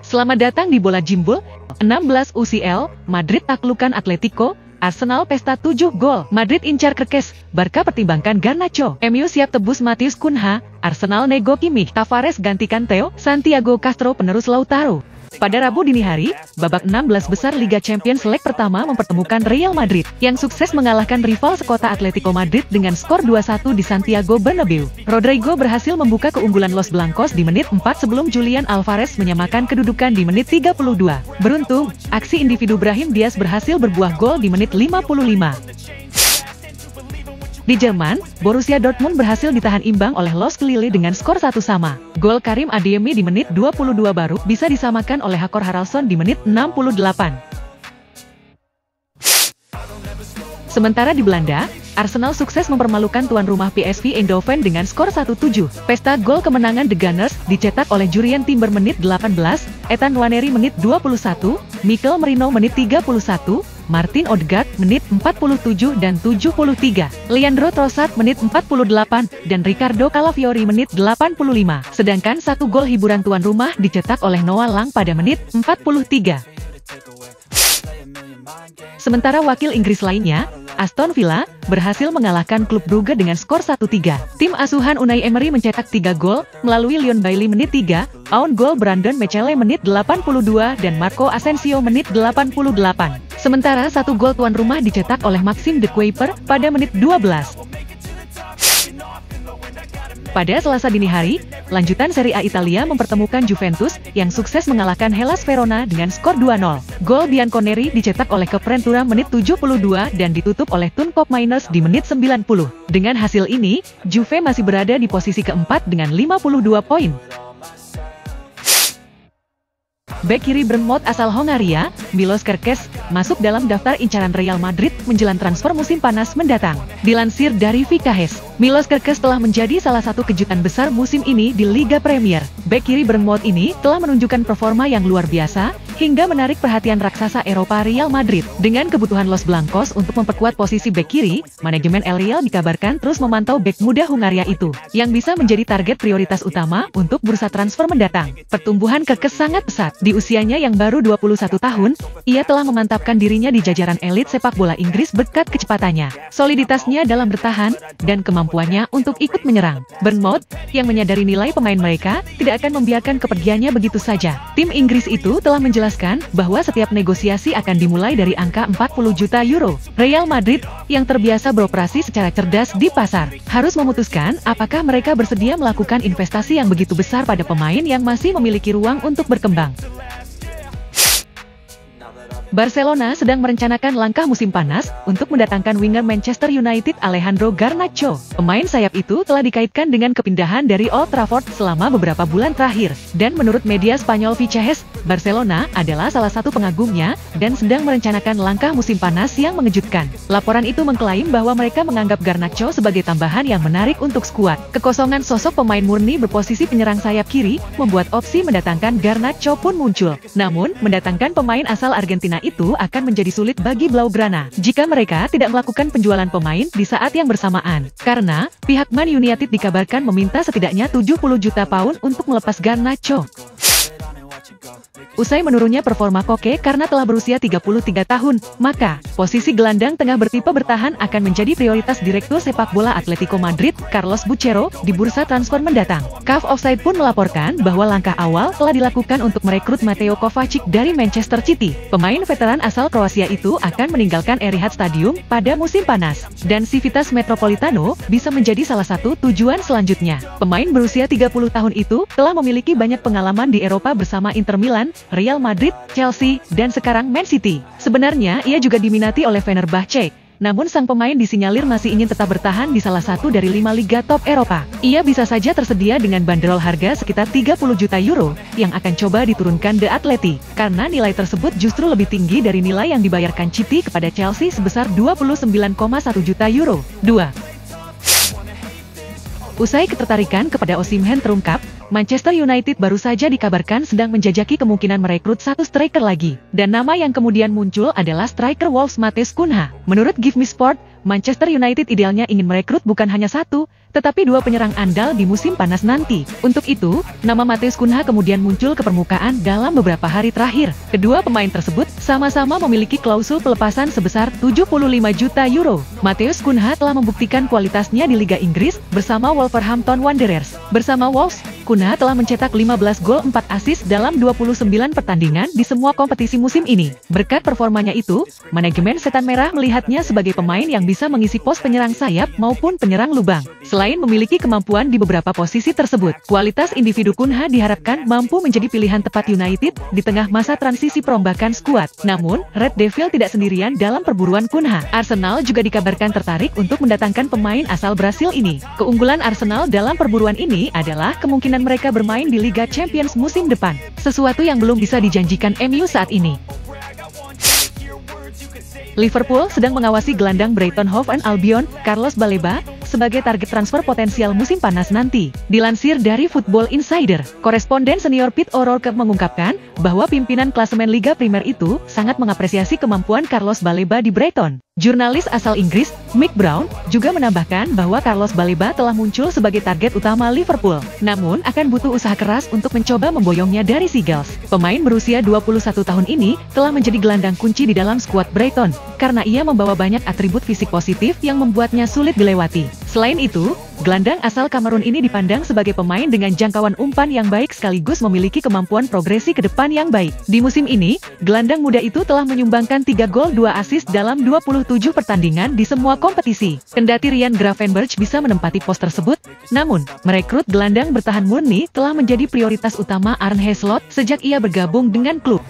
Selamat datang di Bola Jimbul, 16 UCL, Madrid taklukkan Atletico, Arsenal pesta 7 gol, Madrid incar Kekes, Barca pertimbangkan Garnacho, MU siap tebus Matheus Cunha, Arsenal nego Kimmich, Tavares gantikan Theo, Santiago Castro penerus Lautaro. Pada Rabu dini hari, babak 16 besar Liga Champions leg pertama mempertemukan Real Madrid, yang sukses mengalahkan rival sekota Atletico Madrid dengan skor 2-1 di Santiago Bernabeu. Rodrigo berhasil membuka keunggulan Los Blancos di menit 4 sebelum Julian Alvarez menyamakan kedudukan di menit 32. Beruntung, aksi individu Brahim Diaz berhasil berbuah gol di menit 55. Di Jerman, Borussia Dortmund berhasil ditahan imbang oleh Los Lille dengan skor 1-1. Gol Karim Adeyemi di menit 22 baru bisa disamakan oleh Hakor Haralson di menit 68. Sementara di Belanda, Arsenal sukses mempermalukan tuan rumah PSV Eindhoven dengan skor 1-7. Pesta gol kemenangan The Gunners dicetak oleh Jurrien Timber menit 18, Ethan Nwaneri menit 21, Mikel Merino menit 31, Martin Odegaard menit 47 dan 73, Leandro Trossard menit 48, dan Ricardo Calafiori menit 85. Sedangkan satu gol hiburan tuan rumah dicetak oleh Noah Lang pada menit 43. Sementara wakil Inggris lainnya, Aston Villa, berhasil mengalahkan klub Brugge dengan skor 1-3. Tim asuhan Unai Emery mencetak 3 gol, melalui Leon Bailey menit 3, own goal Brandon Mechele menit 82, dan Marco Asensio menit 88. Sementara satu gol tuan rumah dicetak oleh Maxime de Kuiper pada menit 12. Pada Selasa dini hari, lanjutan Serie A Italia mempertemukan Juventus yang sukses mengalahkan Hellas Verona dengan skor 2-0. Gol Bianconeri dicetak oleh Keprentura menit 72 dan ditutup oleh Tunkop Miners di menit 90. Dengan hasil ini, Juve masih berada di posisi keempat dengan 52 poin. Bek kiri Bournemouth asal Hongaria, Milos Kerkez, masuk dalam daftar incaran Real Madrid menjelang transfer musim panas mendatang. Dilansir dari VKS, Milos Kerkez telah menjadi salah satu kejutan besar musim ini di Liga Premier. Bek kiri Bournemouth ini telah menunjukkan performa yang luar biasa, hingga menarik perhatian raksasa Eropa Real Madrid. Dengan kebutuhan Los Blancos untuk memperkuat posisi bek kiri, manajemen El Real dikabarkan terus memantau bek muda Hungaria itu, yang bisa menjadi target prioritas utama untuk bursa transfer mendatang. Pertumbuhan Kerkez sangat pesat. Di usianya yang baru 21 tahun, ia telah memantapkan dirinya di jajaran elit sepak bola Inggris berkat kecepatannya, soliditasnya dalam bertahan, dan kemampuannya untuk ikut menyerang. Bournemouth, yang menyadari nilai pemain mereka, tidak akan membiarkan kepergiannya begitu saja. Tim Inggris itu telah menjelaskan bahwa setiap negosiasi akan dimulai dari angka 40 juta euro. Real Madrid, yang terbiasa beroperasi secara cerdas di pasar, harus memutuskan apakah mereka bersedia melakukan investasi yang begitu besar pada pemain yang masih memiliki ruang untuk berkembang. Barcelona sedang merencanakan langkah musim panas untuk mendatangkan winger Manchester United Alejandro Garnacho. Pemain sayap itu telah dikaitkan dengan kepindahan dari Old Trafford selama beberapa bulan terakhir. Dan menurut media Spanyol VKS, Barcelona adalah salah satu pengagumnya dan sedang merencanakan langkah musim panas yang mengejutkan. Laporan itu mengklaim bahwa mereka menganggap Garnacho sebagai tambahan yang menarik untuk skuad. Kekosongan sosok pemain murni berposisi penyerang sayap kiri membuat opsi mendatangkan Garnacho pun muncul. Namun, mendatangkan pemain asal Argentina itu akan menjadi sulit bagi Blaugrana jika mereka tidak melakukan penjualan pemain di saat yang bersamaan. Karena, pihak Man United dikabarkan meminta setidaknya 70 juta pound untuk melepas Garnacho. Usai menurunnya performa Koke karena telah berusia 33 tahun, maka posisi gelandang tengah bertipe bertahan akan menjadi prioritas Direktur Sepak Bola Atletico Madrid, Carlos Bucero, di bursa transfer mendatang. CAF Offside pun melaporkan bahwa langkah awal telah dilakukan untuk merekrut Mateo Kovacic dari Manchester City. Pemain veteran asal Kroasia itu akan meninggalkan Etihad Stadium pada musim panas, dan Civitas Metropolitano bisa menjadi salah satu tujuan selanjutnya. Pemain berusia 30 tahun itu telah memiliki banyak pengalaman di Eropa bersama Inter Milan, Real Madrid, Chelsea, dan sekarang Man City. Sebenarnya ia juga diminati oleh Fenerbahce, namun sang pemain disinyalir masih ingin tetap bertahan di salah satu dari 5 liga top Eropa. Ia bisa saja tersedia dengan banderol harga sekitar 30 juta euro, yang akan coba diturunkan The Athletic, karena nilai tersebut justru lebih tinggi dari nilai yang dibayarkan City kepada Chelsea sebesar 29,1 juta euro. 2. Usai ketertarikan kepada Osimhen terungkap, Manchester United baru saja dikabarkan sedang menjajaki kemungkinan merekrut satu striker lagi. Dan nama yang kemudian muncul adalah striker Wolves Matheus Cunha. Menurut Give Me Sport, Manchester United idealnya ingin merekrut bukan hanya satu, tetapi dua penyerang andal di musim panas nanti. Untuk itu, nama Matheus Cunha kemudian muncul ke permukaan dalam beberapa hari terakhir. Kedua pemain tersebut sama-sama memiliki klausul pelepasan sebesar 75 juta euro. Matheus Cunha telah membuktikan kualitasnya di Liga Inggris bersama Wolverhampton Wanderers. Bersama Wolves, Cunha telah mencetak 15 gol 4 assist dalam 29 pertandingan di semua kompetisi musim ini. Berkat performanya itu, manajemen Setan Merah melihatnya sebagai pemain yang bisa mengisi pos penyerang sayap maupun penyerang lubang. Selain memiliki kemampuan di beberapa posisi tersebut, kualitas individu Cunha diharapkan mampu menjadi pilihan tepat United di tengah masa transisi perombakan skuad. Namun, Red Devil tidak sendirian dalam perburuan Cunha. Arsenal juga dikabarkan tertarik untuk mendatangkan pemain asal Brasil ini. Keunggulan Arsenal dalam perburuan ini adalah kemungkinan mereka bermain di Liga Champions musim depan, sesuatu yang belum bisa dijanjikan MU saat ini. Liverpool sedang mengawasi gelandang Brighton Hove Albion, Carlos Baleba, sebagai target transfer potensial musim panas nanti. Dilansir dari Football Insider, koresponden senior Pete O'Rourke mengungkapkan bahwa pimpinan klasemen Liga Primer itu sangat mengapresiasi kemampuan Carlos Baleba di Brighton. Jurnalis asal Inggris, Mick Brown, juga menambahkan bahwa Carlos Baleba telah muncul sebagai target utama Liverpool, namun akan butuh usaha keras untuk mencoba memboyongnya dari Seagulls. Pemain berusia 21 tahun ini telah menjadi gelandang kunci di dalam skuad Brighton, karena ia membawa banyak atribut fisik positif yang membuatnya sulit dilewati. Selain itu, gelandang asal Kamerun ini dipandang sebagai pemain dengan jangkauan umpan yang baik sekaligus memiliki kemampuan progresi ke depan yang baik. Di musim ini, gelandang muda itu telah menyumbangkan 3 gol 2 assist dalam 27 pertandingan di semua kompetisi. Kendati Ryan Gravenberch bisa menempati pos tersebut, namun, merekrut gelandang bertahan murni telah menjadi prioritas utama Arne Slot sejak ia bergabung dengan klub.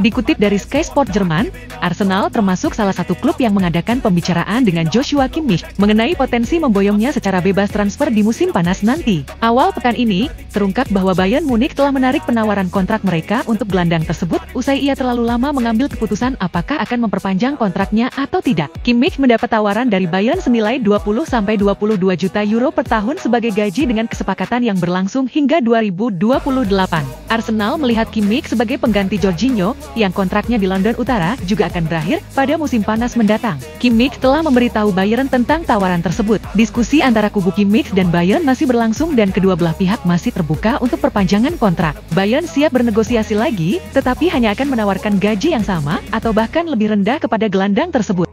Dikutip dari Sky Sport Jerman, Arsenal termasuk salah satu klub yang mengadakan pembicaraan dengan Joshua Kimmich mengenai potensi memboyongnya secara bebas transfer di musim panas nanti. Awal pekan ini, terungkap bahwa Bayern Munich telah menarik penawaran kontrak mereka untuk gelandang tersebut usai ia terlalu lama mengambil keputusan apakah akan memperpanjang kontraknya atau tidak. Kimmich mendapat tawaran dari Bayern senilai 20-22 juta euro per tahun sebagai gaji dengan kesepakatan yang berlangsung hingga 2028. Arsenal melihat Kimmich sebagai pengganti Jorginho yang kontraknya di London Utara juga akan berakhir pada musim panas mendatang. Kimmich telah memberitahu Bayern tentang tawaran tersebut. Diskusi antara kubu Kimmich dan Bayern masih berlangsung dan kedua belah pihak masih terbuka untuk perpanjangan kontrak. Bayern siap bernegosiasi lagi, tetapi hanya akan menawarkan gaji yang sama atau bahkan lebih rendah kepada gelandang tersebut.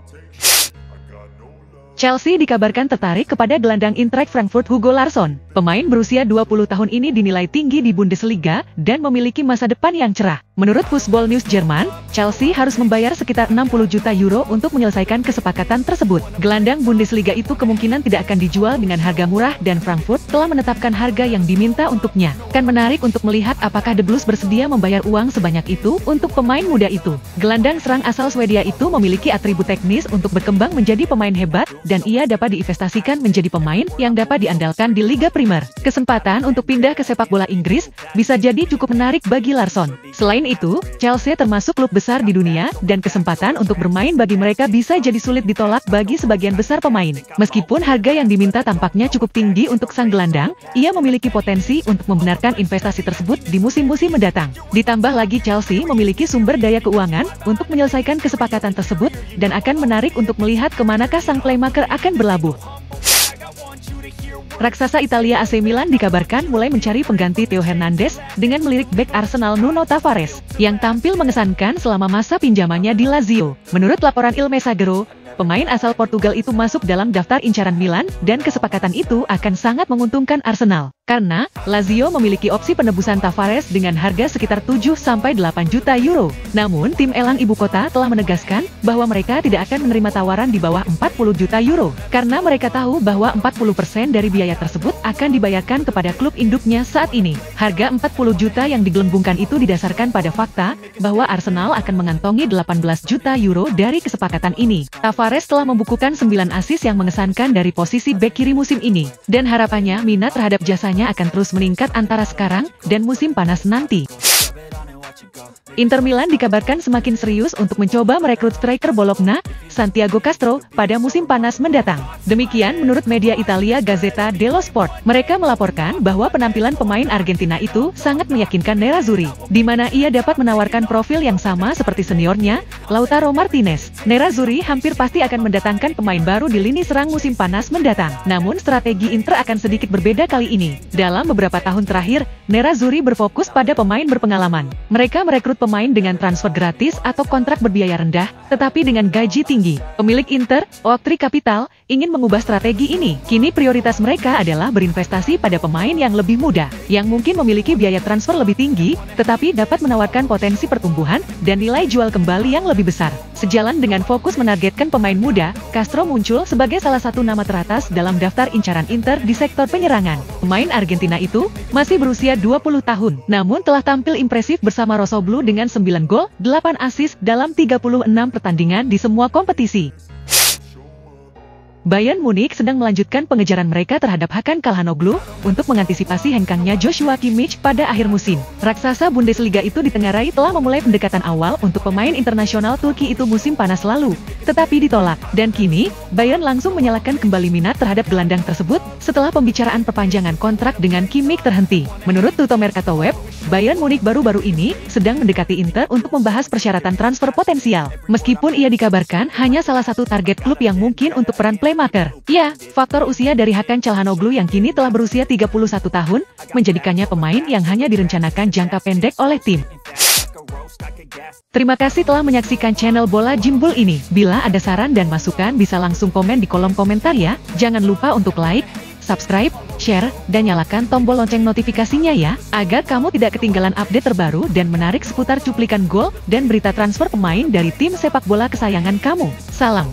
Chelsea dikabarkan tertarik kepada gelandang Eintracht Frankfurt Hugo Larsson. Pemain berusia 20 tahun ini dinilai tinggi di Bundesliga dan memiliki masa depan yang cerah. Menurut Football News Jerman, Chelsea harus membayar sekitar 60 juta euro untuk menyelesaikan kesepakatan tersebut. Gelandang Bundesliga itu kemungkinan tidak akan dijual dengan harga murah dan Frankfurt telah menetapkan harga yang diminta untuknya. Kan menarik untuk melihat apakah The Blues bersedia membayar uang sebanyak itu untuk pemain muda itu. Gelandang serang asal Swedia itu memiliki atribut teknis untuk berkembang menjadi pemain hebat dan ia dapat diinvestasikan menjadi pemain yang dapat diandalkan di Liga Primer. Kesempatan untuk pindah ke sepak bola Inggris bisa jadi cukup menarik bagi Larsson. Selain itu, Chelsea termasuk klub besar di dunia dan kesempatan untuk bermain bagi mereka bisa jadi sulit ditolak bagi sebagian besar pemain. Meskipun harga yang diminta tampaknya cukup tinggi untuk sang gelandang, ia memiliki potensi untuk membenarkan investasi tersebut di musim-musim mendatang. Ditambah lagi Chelsea memiliki sumber daya keuangan untuk menyelesaikan kesepakatan tersebut dan akan menarik untuk melihat kemanakah sang playmaker akan berlabuh. Raksasa Italia AC Milan dikabarkan mulai mencari pengganti Theo Hernandez dengan melirik bek Arsenal Nuno Tavares, yang tampil mengesankan selama masa pinjamannya di Lazio. Menurut laporan Il Messaggero, pemain asal Portugal itu masuk dalam daftar incaran Milan dan kesepakatan itu akan sangat menguntungkan Arsenal. Karena, Lazio memiliki opsi penebusan Tavares dengan harga sekitar 7-8 juta euro. Namun, tim elang ibu kota telah menegaskan bahwa mereka tidak akan menerima tawaran di bawah 40 juta euro. Karena mereka tahu bahwa 40% dari biaya tersebut akan dibayarkan kepada klub induknya saat ini. Harga 40 juta yang digelembungkan itu didasarkan pada fakta bahwa Arsenal akan mengantongi 18 juta euro dari kesepakatan ini. Tavares telah membukukan 9 assist yang mengesankan dari posisi bek kiri musim ini. Dan harapannya minat terhadap jasanya akan terus meningkat antara sekarang dan musim panas nanti. Inter Milan dikabarkan semakin serius untuk mencoba merekrut striker Bologna, Santiago Castro, pada musim panas mendatang. Demikian menurut media Italia Gazzetta dello Sport. Mereka melaporkan bahwa penampilan pemain Argentina itu sangat meyakinkan Nerazzurri, di mana ia dapat menawarkan profil yang sama seperti seniornya, Lautaro Martinez. Nerazzurri hampir pasti akan mendatangkan pemain baru di lini serang musim panas mendatang. Namun strategi Inter akan sedikit berbeda kali ini. Dalam beberapa tahun terakhir, Nerazzurri berfokus pada pemain berpengalaman. Mereka merekrut pemain dengan transfer gratis atau kontrak berbiaya rendah, tetapi dengan gaji tinggi. Pemilik Inter, Oak Tree Capital, ingin mengubah strategi ini. Kini prioritas mereka adalah berinvestasi pada pemain yang lebih muda, yang mungkin memiliki biaya transfer lebih tinggi, tetapi dapat menawarkan potensi pertumbuhan dan nilai jual kembali yang lebih besar. Sejalan dengan fokus menargetkan pemain muda, Castro muncul sebagai salah satu nama teratas dalam daftar incaran Inter di sektor penyerangan. Pemain Argentina itu masih berusia 20 tahun, namun telah tampil impresif bersama Rossoblu dengan 9 gol, 8 assist dalam 36 pertandingan di semua kompetisi. Bayern Munich sedang melanjutkan pengejaran mereka terhadap Hakan Calhanoglu untuk mengantisipasi hengkangnya Joshua Kimmich pada akhir musim. Raksasa Bundesliga itu ditengarai telah memulai pendekatan awal untuk pemain internasional Turki itu musim panas lalu, tetapi ditolak. Dan kini, Bayern langsung menyalakan kembali minat terhadap gelandang tersebut setelah pembicaraan perpanjangan kontrak dengan Kimmich terhenti. Menurut Tutto Mercato Web, Bayern Munich baru-baru ini sedang mendekati Inter untuk membahas persyaratan transfer potensial. Meskipun ia dikabarkan hanya salah satu target klub yang mungkin untuk peran playmaker. Ya, faktor usia dari Hakan Calhanoglu yang kini telah berusia 31 tahun, menjadikannya pemain yang hanya direncanakan jangka pendek oleh tim. Terima kasih telah menyaksikan channel Bola Jimbul ini. Bila ada saran dan masukan bisa langsung komen di kolom komentar ya. Jangan lupa untuk like, subscribe, share, dan nyalakan tombol lonceng notifikasinya ya, agar kamu tidak ketinggalan update terbaru dan menarik seputar cuplikan gol dan berita transfer pemain dari tim sepak bola kesayangan kamu. Salam.